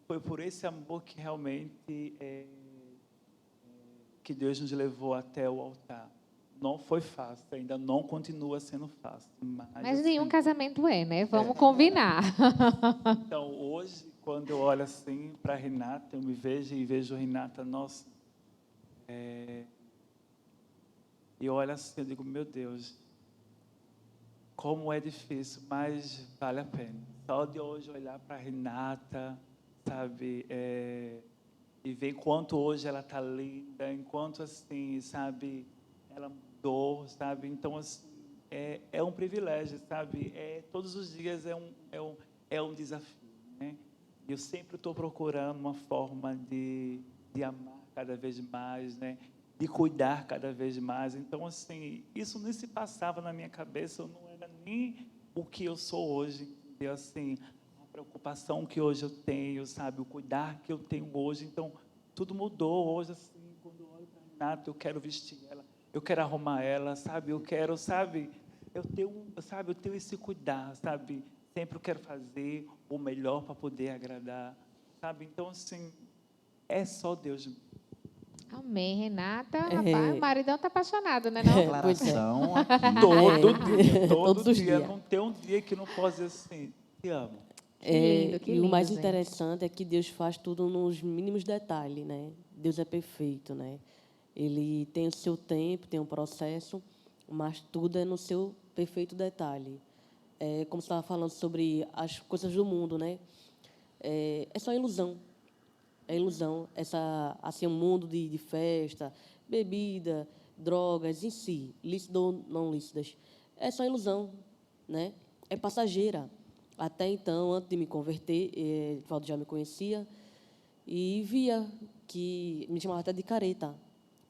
foi por esse amor que realmente que Deus nos levou até o altar. Não foi fácil, ainda não continua sendo fácil. Mas nenhum assim, casamento né? Vamos combinar. Então, hoje, quando eu olho assim para Renata, eu me vejo e vejo Renata, nossa, e eu olho assim, eu digo, meu Deus, como é difícil, mas vale a pena. Só de hoje olhar para Renata, sabe, e ver enquanto hoje ela está linda, enquanto assim, sabe, ela mudou, sabe. Então, assim, é um privilégio, sabe. Todos os dias é um desafio, né. Eu sempre estou procurando uma forma de amar cada vez mais, né, de cuidar cada vez mais. Então, assim, isso nem se passava na minha cabeça, eu não era nem o que eu sou hoje, entendeu? Assim, preocupação que hoje eu tenho, sabe, o cuidar que eu tenho hoje. Então, tudo mudou hoje, assim, quando eu olho para a Renata, eu quero vestir ela, eu quero arrumar ela, sabe, eu quero, sabe, eu tenho esse cuidar, sabe, sempre eu quero fazer o melhor para poder agradar, sabe. Então, assim, é só Deus. Amém, Renata. Rapaz, o maridão está apaixonado, né? Não? Declaração aqui. Todo Todos os dia, dias. não tem um dia que não possa dizer assim, te amo. Que lindo, que E lindo, o mais gente. interessante é que Deus faz tudo nos mínimos detalhes, né? Deus é perfeito, né? Ele tem o seu tempo, tem um processo, mas tudo é no seu perfeito detalhe. Como você estava falando sobre as coisas do mundo, né? É só ilusão. É ilusão. Assim, um mundo de festa, bebida, drogas em si, lícitas ou não lícitas. É só ilusão, né? É passageira. Até então, antes de me converter, Valdo já me conhecia e via que me chamava até de careta,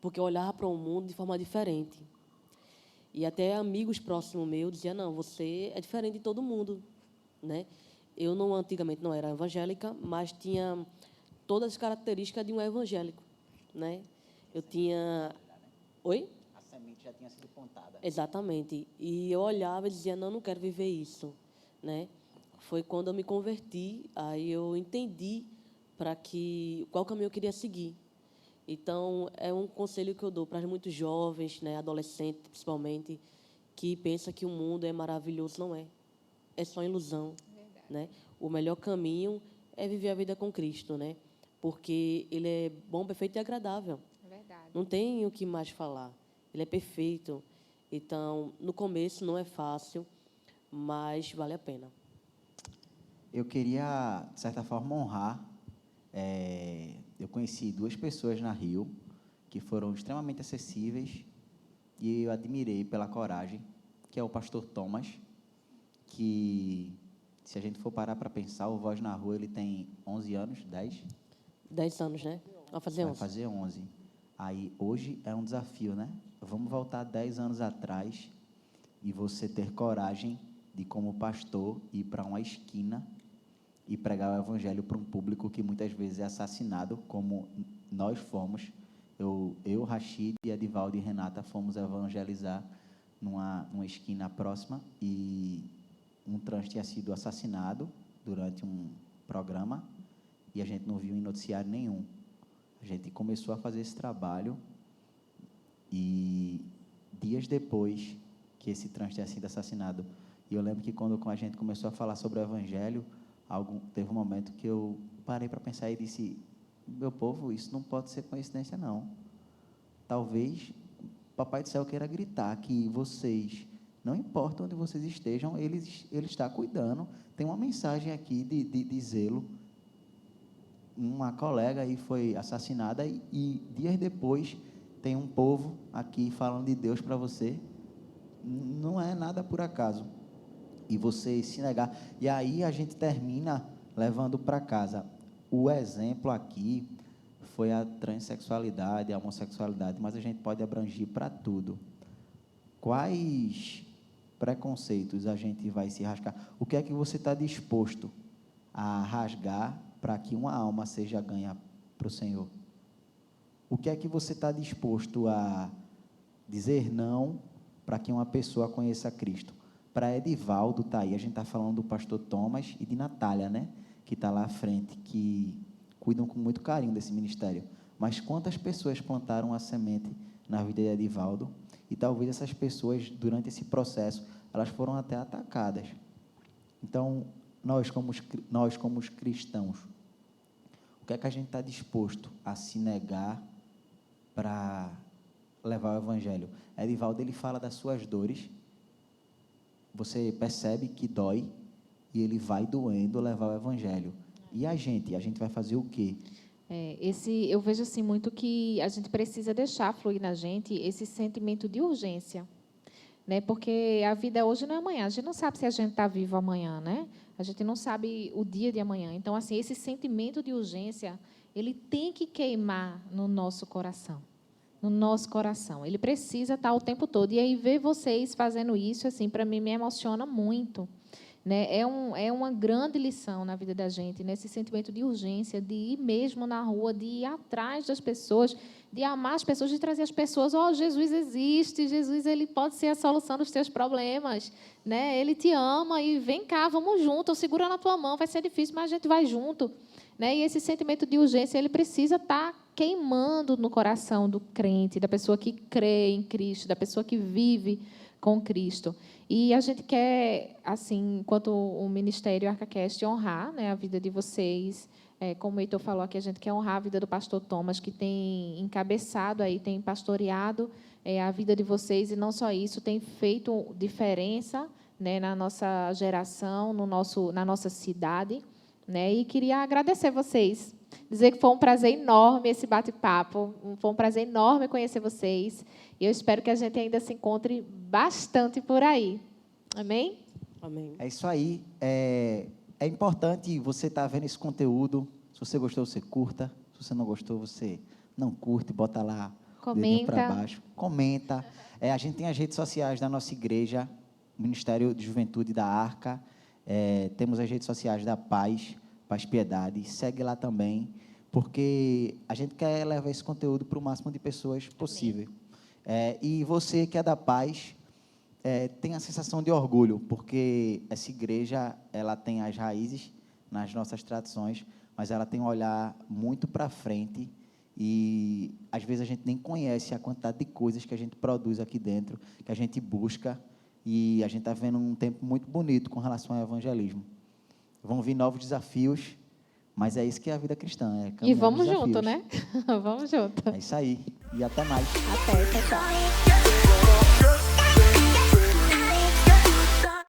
porque eu olhava para o mundo de forma diferente. E até amigos próximos meus diziam, não, você é diferente de todo mundo, né? Eu antigamente não era evangélica, mas tinha todas as características de um evangélico, né? Eu tinha... Oi? A semente já tinha sido plantada. Exatamente. E eu olhava e dizia, não quero viver isso, né? Foi quando eu me converti, aí eu entendi qual caminho eu queria seguir. Então, é um conselho que eu dou para muitos jovens, né, adolescentes principalmente, que pensam que o mundo é maravilhoso. Não é. É só ilusão. Né? O melhor caminho é viver a vida com Cristo, né? Porque Ele é bom, perfeito e agradável. É verdade. Não tem o que mais falar. Ele é perfeito. Então, no começo não é fácil, mas vale a pena. Eu queria, de certa forma, honrar. Eu conheci 2 pessoas na Rio que foram extremamente acessíveis e eu admirei pela coragem, que é o pastor Thomas, que, se a gente for parar para pensar, o Voz na Rua, ele tem 11 anos, 10? 10 anos, né? Vai fazer 11. Vai fazer 11. Aí, hoje é um desafio, né? Vamos voltar 10 anos atrás e você ter coragem de, como pastor, ir para uma esquina e pregar o evangelho para um público que muitas vezes é assassinado, como nós fomos, eu, Rachid, Edivaldo e Renata fomos evangelizar numa esquina próxima e um trans tinha sido assassinado durante um programa e a gente não viu em noticiário nenhum. A gente começou a fazer esse trabalho e dias depois que esse trans tinha sido assassinado, e eu lembro que quando a gente começou a falar sobre o Evangelho, teve um momento que eu parei para pensar e disse, meu povo, isso não pode ser coincidência, não. Talvez o Papai do Céu queira gritar que vocês, não importa onde vocês estejam, Ele está cuidando. Tem uma mensagem aqui de zelo. Uma colega aí foi assassinada e dias depois tem um povo aqui falando de Deus para você. Não é nada por acaso. E você se negar. E aí a gente termina levando para casa. O exemplo aqui foi a transexualidade, a homossexualidade, mas a gente pode abranger para tudo. Quais preconceitos a gente vai se rasgar? O que é que você está disposto a rasgar para que uma alma seja ganha para o Senhor? O que é que você está disposto a dizer não para que uma pessoa conheça Cristo? Para Edivaldo, está aí, a gente está falando do pastor Thomas e de Natália, né? Que está lá à frente, que cuidam com muito carinho desse ministério. Mas quantas pessoas plantaram a semente na vida de Edivaldo? E talvez essas pessoas, durante esse processo, elas foram até atacadas. Então, nós como cristãos, o que é que a gente está disposto a se negar para levar o Evangelho? Edivaldo, ele fala das suas dores, você percebe que dói, e ele vai doendo levar o Evangelho. E a gente vai fazer o quê? Eu vejo assim muito que a gente precisa deixar fluir na gente esse sentimento de urgência, né? Porque a vida hoje não é amanhã. A gente não sabe se a gente está vivo amanhã, né? A gente não sabe o dia de amanhã. Então, assim, esse sentimento de urgência, ele tem que queimar no nosso coração. No nosso coração. Ele precisa estar o tempo todo. E aí, ver vocês fazendo isso, assim, para mim, me emociona muito. Né? É uma grande lição na vida da gente, nesse sentimento de urgência, de ir mesmo na rua, de ir atrás das pessoas, de amar as pessoas, de trazer as pessoas. Jesus existe, Jesus ele pode ser a solução dos teus problemas. Né? Ele te ama e vem cá, vamos juntos, segura na tua mão, vai ser difícil, mas a gente vai junto. Né? E esse sentimento de urgência, ele precisa estar queimando no coração do crente, da pessoa que crê em Cristo, da pessoa que vive com Cristo. E a gente quer, assim, enquanto o Ministério ArcaCast, honrar, né, a vida de vocês. Como o Heitor falou aqui, a gente quer honrar a vida do pastor Thomas, que tem encabeçado, aí, tem pastoreado a vida de vocês, e não só isso, tem feito diferença, né, na nossa geração, na nossa cidade. Né, e queria agradecer vocês, dizer que foi um prazer enorme esse bate-papo, foi um prazer enorme conhecer vocês, e eu espero que a gente ainda se encontre bastante por aí. Amém? Amém. É isso aí. É importante você estar vendo esse conteúdo. Se você gostou, você curta. Se você não gostou, você não curte, bota lá o dedinho para baixo. Comenta. A gente tem as redes sociais da nossa igreja, Ministério de Juventude da Arca. Temos as redes sociais da Paz Piedade. Segue lá também, porque a gente quer levar esse conteúdo para o máximo de pessoas possível. E você que é da Paz, tem a sensação de orgulho, porque essa igreja ela tem as raízes nas nossas tradições, mas ela tem um olhar muito para frente e, às vezes, a gente nem conhece a quantidade de coisas que a gente produz aqui dentro, que a gente busca, e a gente está vendo um tempo muito bonito com relação ao evangelismo. Vão vir novos desafios, mas é isso que é a vida cristã. E vamos junto, né? Vamos junto. É isso aí. E até mais. Até, tchau.